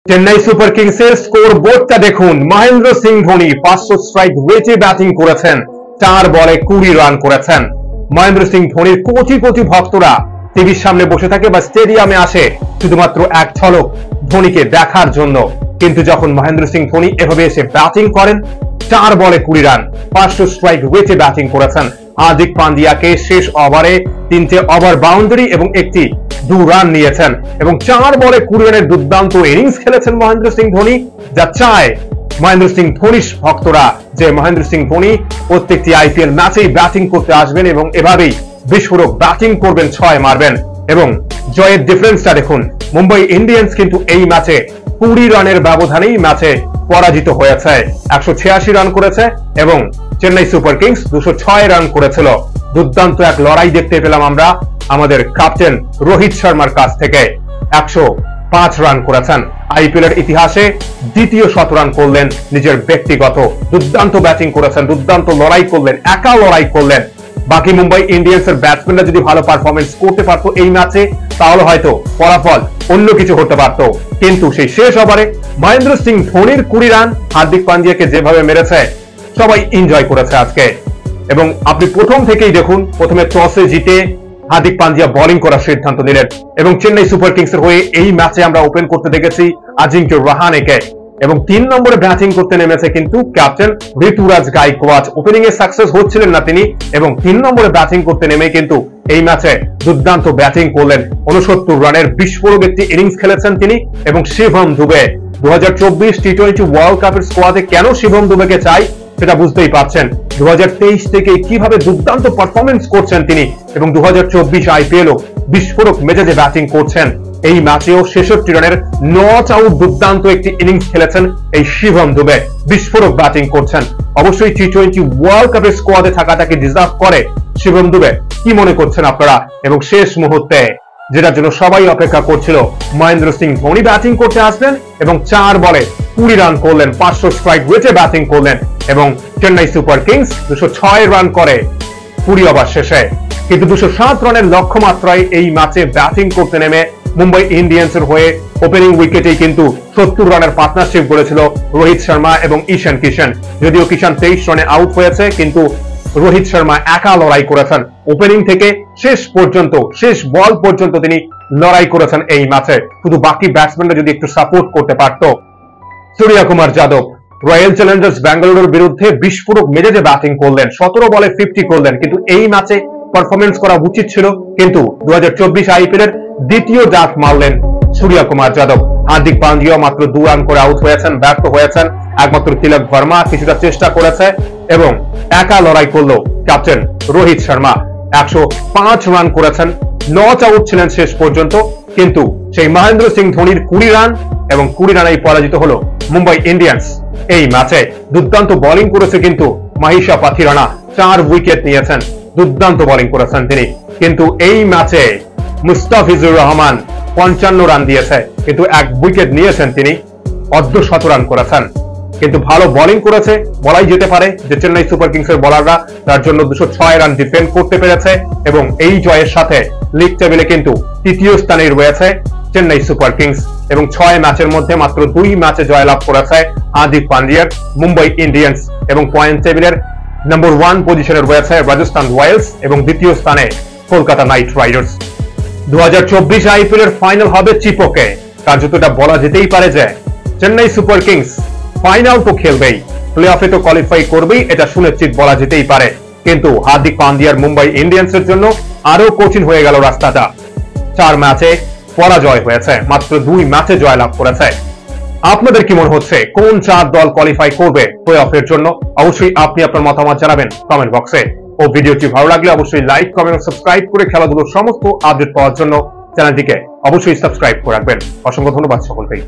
Chennai super কিংসের score বোর্ডটা দেখুন। মহেন্দ্র সিং ধোনি 500 স্ট্রাইক রেটে ব্যাটিং করেছেন, 4 বলে 20 রান করেছেন। মহেন্দ্র সিং ধোনির কোটি কোটি ভক্তরা টিভির সামনে বসে থাকে বা স্টেডিয়ামে আসে শুধুমাত্র এক ঝলক ধোনিকে দেখার জন্য। কিন্তু যখন মহেন্দ্র সিং ধোনি এভাবে এসে ব্যাটিং করেন, 4 বলে 20 রান, 500 স্ট্রাইক রেটে ব্যাটিং করেছেন। হার্দিক পান্ডিয়াকে শেষ ওভারে 3টে ওভার বাউন্ডারি এবং একটি 2 রান নিয়েছেন এবং 4 বলে 20 রানের দুর্দান্ত ইনিংস খেলেছেন মহেন্দ্র সিং ধোনি। যা চায় মহেন্দ্র সিং ধোনির ভক্তরা যে মহেন্দ্র সিং ধোনি প্রত্যেকটি আইপিএল ম্যাচেই ব্যাটিং করতে আসবেন এবং এভাবেই বিস্ফোরক ব্যাটিং করবেন, 6 মারবেন এবং জয়ের ডিফারেন্সটা দেখুন। মুম্বাই ইন্ডিয়ান্স কিন্তু এই ম্যাচে 20 রানের ব্যবধানেই ম্যাচে পরাজিত হয়েছে। 186 রান করেছে এবং চেন্নাই সুপার কিংস 206 রান করেছিল। দুর্দান্ত এক লড়াই দেখতে পেলাম আমরা আমাদের ক্যাপ্টেন রোহিত শর্মার কাছ থেকে। 105 রান করেছেন, আইপিএল এর ইতিহাসে দ্বিতীয় শতরান করলেন নিজের ব্যক্তিগত। দুর্দান্ত ব্যাটিং করেছেন, দুর্দান্ত লড়াই করলেন, একা লড়াই করলেন। বাকি মুম্বাই ইন্ডিয়ান্সের ব্যাটসম্যানরা যদি ভালো পারফরমেন্স করতে পারতো এই ম্যাচে, তাহলে হয়তো ফলাফল অন্য কিছু হতে পারত। কিন্তু সেই শেষ ওভারে মহেন্দ্র সিং ধোনির 20 রান হার্দিক পান্ডিয়াকে যেভাবে মেরেছে, সবাই এনজয় করেছে আজকে। এবং আপনি প্রথম থেকেই দেখুন, প্রথমে টসে জিতে হার্দিক পান্ডিয়া বোলিং করার সিদ্ধান্ত নিলেন এবং চেন্নাই সুপার কিংসের হয়ে এই ম্যাচে আমরা ওপেন করতে দেখেছি আজিঙ্ক্য রাহানেকে এবং 3 নম্বরে ব্যাটিং করতে নেমেছে কিন্তু ক্যাপ্টেন ঋতুরাজ গাইকোয়াড। ওপেনিং এ সাকসেস হচ্ছিলেন না তিনি এবং 3 নম্বরে ব্যাটিং করতে নেমে কিন্তু এই ম্যাচে দুর্দান্ত ব্যাটিং করলেন। 69 রানের বিস্ফোরক একটি ইনিংস খেলেছেন তিনি। এবং শিবম দুবে 2024 টি20 ওয়ার্ল্ড কাপের স্কোয়াডে কেন শিবম দুবেকে চাই সেটা বুঝতেই পারছেন। 2023 থেকে কিভাবে দুর্দান্ত পারফরমেন্স করছেন তিনি এবং 2024 আইপিএলও বিস্ফোরক মেজাজে ব্যাটিং করছেন। এই ম্যাচেও 66 রানের নট আউট দুর্দান্ত একটি ইনিংস খেলেছেন এই শিবম দুবে, বিস্ফোরক ব্যাটিং করছেন। অবশ্যই টি20 ওয়ার্ল্ড কাপের স্কোয়াডে থাকাটাকে ডিজার্ভ করে শিবম দুবে। কি মনে করছেন আপনারা? এবং শেষ মুহূর্তে যেটার জন্য সবাই অপেক্ষা করছিল, মহেন্দ্র সিং ধোনি ব্যাটিং করতে আসবেন এবং 4 বলে 20 রান করলেন, 500 স্ট্রাইক রেটে ব্যাটিং করলেন এবং চেন্নাই সুপার কিংস 206 রান করে 20 ওভার শেষে। কিন্তু 207 রানের লক্ষ্যমাত্রায় এই ম্যাচে ব্যাটিং করতে নেমে মুম্বাই ইন্ডিয়ান্সের হয়ে ওপেনিং উইকেটেই কিন্তু 70 রানের পার্টনারশিপ করেছিল রোহিত শর্মা এবং ঈশান কিশন। যদিও কিশন 23 রানে আউট হয়েছে, কিন্তু রোহিত শর্মা একা লড়াই করেছেন ওপেনিং থেকে শেষ পর্যন্ত, শেষ বল পর্যন্ত তিনি লড়াই করেছেন এই ম্যাচে। শুধু বাকি ব্যাটসম্যানরা যদি একটু সাপোর্ট করতে পারত। সূর্যকুমার যাদব রয়্যাল চ্যালেঞ্জার্স ব্যাঙ্গালোরের বিরুদ্ধে বিস্ফোরক মেজাজে ব্যাটিং করলেন, 17 বলে 50 করলেন, কিন্তু এই ম্যাচে পারফরমেন্স করা উচিত ছিল। কিন্তু 2024 আইপিএল এর দ্বিতীয় ডাক মারলেন সূর্যকুমার যাদব। হার্দিক পান্ডিয়া মাত্র 2 রান করে আউট হয়েছেন, ব্যর্থ হয়েছেন। একমাত্র তিলক ভার্মা কিছুটা চেষ্টা করেছে এবং একা লড়াই করলো ক্যাপ্টেন রোহিত শর্মা। 105 রান করেছেন, নট আউট ছিলেন শেষ পর্যন্ত। কিন্তু সেই মহেন্দ্র সিং ধোনির 20 রান এবং 20 রানেই পরাজিত হলো মুম্বাই ইন্ডিয়ান্স এই ম্যাচে। দুর্দান্ত বোলিং করেছে কিন্তু মাহিশা পাথিরানা, 4 উইকেট নিয়েছেন, দুর্দান্ত বোলিং করেছেন তিনি। কিন্তু এই ম্যাচে মুস্তাফিজুর রহমান 55 রান দিয়েছে, কিন্তু 1 উইকেট নিয়েছেন তিনি, অর্ধশত রান করেছেন। কিন্তু ভালো বোলিং করেছে, বলাই যেতে পারে যে চেন্নাই সুপার কিংসের বোলাররা তার জন্য 206 রান ডিফেন্ড করতে পেরেছে এবং এই জয়ের সাথে লিগ টেবিলে কিন্তু তৃতীয় স্থানে রয়েছে চেন্নাই সুপার কিংস এবং 6 ম্যাচের মধ্যে মাত্র 2 ম্যাচে জয়লাভ করেছে হার্দিক পান্ডিয়ার মুম্বাই ইন্ডিয়ান্স এবং পয়েন্ট টেবিলের নম্বর 1 পজিশনে রয়েছে রাজস্থান রয়্যালস এবং দ্বিতীয় স্থানে কলকাতা নাইট রাইডার্স। 2024 আইপিএল এর ফাইনাল হবে চিপোকে। কার্যত এটা বলা যেতেই পারে যে চেন্নাই সুপার কিংস ফাইনাল তো খেলবেই, প্লে অফে তো কোয়ালিফাই করবেই, এটা সুনিশ্চিত বলা যেতেই পারে। কিন্তু হার্দিক পান্ডিয়ার মুম্বাই ইন্ডিয়ান্সের জন্য আরো কঠিন হয়ে গেল রাস্তাটা। 4 ম্যাচে পরাজয় হয়েছে, মাত্র 2 ম্যাচে জয়লাভ করেছে। আপনাদের কি মনে হচ্ছে কোন 4 দল কোয়ালিফাই করবে প্লে অফের জন্য? অবশ্যই আপনি আপনার মতামত জানাবেন কমেন্ট বক্সে। ও ভিডিওটি ভালো লাগলে অবশ্যই লাইক, কমেন্ট ও সাবস্ক্রাইব করে খেলাধুলোর সমস্ত আপডেট পাওয়ার জন্য চ্যানেলটিকে অবশ্যই সাবস্ক্রাইব করে রাখবেন। অসংখ্য ধন্যবাদ সকলকেই।